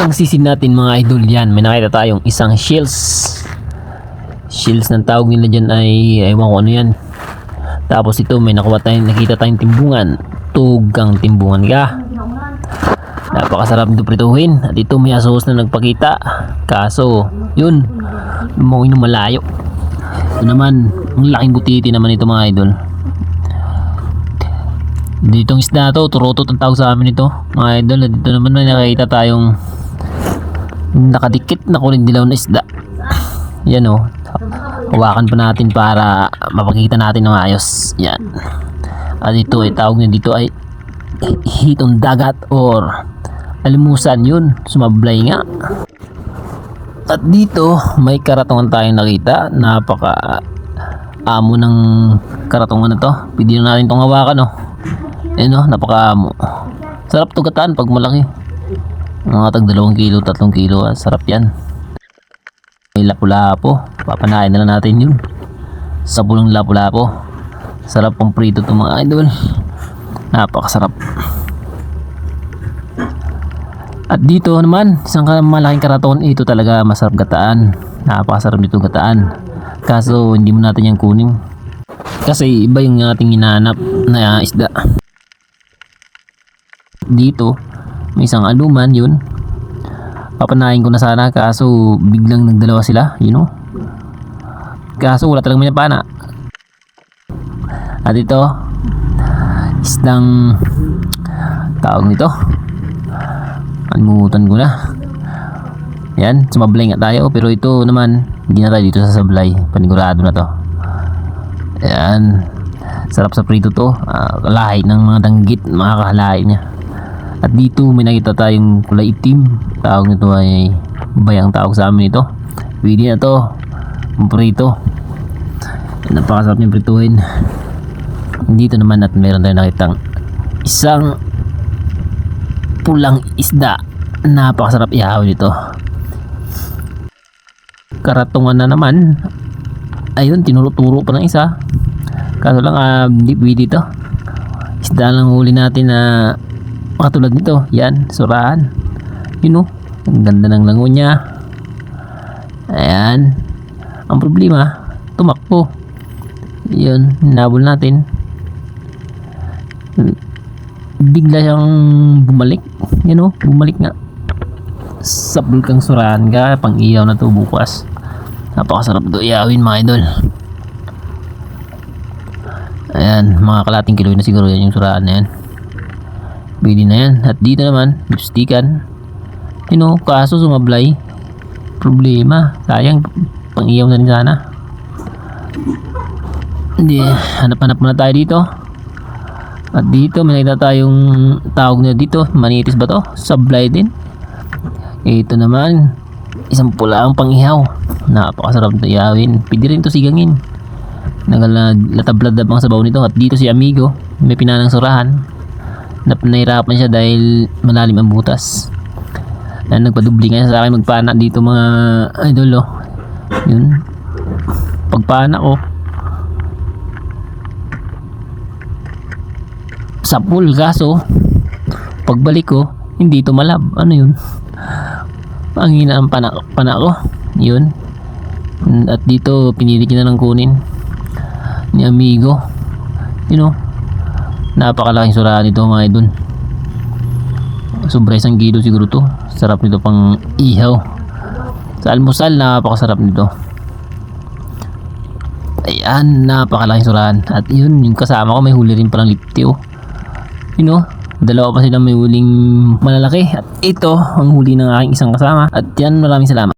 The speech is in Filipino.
Ang sisid natin mga idol, yan may nakita tayong isang shells ng tawag nila dyan ay ewan ko ano yan. Tapos ito may nakita tayong timbungan, tugang timbungan ka. Napakasarap nito prituhin. At ito may asos na nagpakita, kaso yun lumungoy ng malayo. Ito naman ang laking butiti naman ito mga idol. Ditong isda to, turotot ang tawag sa amin ito mga idol. At dito naman may nakita tayong nakadikit na kulindilaw na isda. Yan o, hawakan pa natin para mapakita natin ng ayos. Yan. At ito ay tawag nyo dito ay hitong dagat or alimusan, yun sumablay nga. At dito may karatungan tayong nakita. Napaka amo ng karatungan na to. Pwede na natin itong hawakan o. Ayan o, napaka amo. Sarap to gataan pag malaki. Mga tag 2 kilo, 3 kilo. Sarap yan. May lapu-lapo, papanain na lang natin yun. Sabon ng lapu-lapo. Sarap pang prito to mga idol. Napakasarap. At dito naman isang malaking karaton. Ito talaga masarap gataan. Napakasarap nito gataan. Kaso hindi mo natin yan kunin kasi iba yung ating hinahanap na isda. Dito may isang aluman, yun papanahin ko na sana kaso biglang nagdalawa sila, you know. Kaso wala talagang manapana. At ito isdang tawag nito, alimutan ko na. Yan, sumablay nga tayo pero ito naman hindi na tayo dito sa sablay, panigurado na to. Yan, sarap sa prito to. Lahi ng mga danggit, makakahalain niya. At dito may nakita tayong kulay itim, tawag nito ay bayang tawag sa amin ito. Pwede na to prito. Napakasarap niyang prituhin. Dito naman at meron tayong nakitang isang pulang isda. Napakasarap ihawin ito. Karatungan na naman. Ayun, tinuro-turo pa ng isa. Kaso lang hindi pwede ito. Isda lang huli natin na katulad nito. Yan, surahan. Yun o, ang ganda ng lango niya. Ayan. Ang problema, tumakbo. Yun, nabol natin. Bigla siyang bumalik. Yan o, bumalik nga. Sa bulkang surahan ka, pang iyaw na to bukas. Napakasarap to iyawin mga idol. Ayan, mga kalating kilo na siguro yan yung surahan na yan. Pwede na yan. At dito naman lipstickan, you know, kaso sumablay. Problema, sayang, pang iyaw na rin sana. Hindi, hanap-hanap muna tayo dito. At dito may nakita tayong tawag na dito, manitis ba to? Sablay din. Ito naman isang pula ang pang-ihaw. Napakasarap ito iyawin. Pwede rin ito sigangin. Nagalatab-ladab ang sabaw nito. At dito si amigo may pinanang surahan. Nahirapan siya dahil malalim ang butas. Nagpadubli nga sa akin magpana dito mga idol oh. Yun, pagpana ko sa pool, kaso pagbalik ko hindi tumalab. Ano yun, ang hina ang pana ko. Yun. At dito pinilit niya na lang kunin ni amigo. You know, napakalaking surahan nito mga idol. Sobra 1 kilo siguro to. Sarap nito pang ihaw sa almusal. Napakasarap nito. Ayan, napakalaking surahan. At yun, yung kasama ko may huli rin palang lipti oh. You know, dalawa pa silang may huling malalaki. At ito ang huli ng aking isang kasama. At yan, maraming salamat.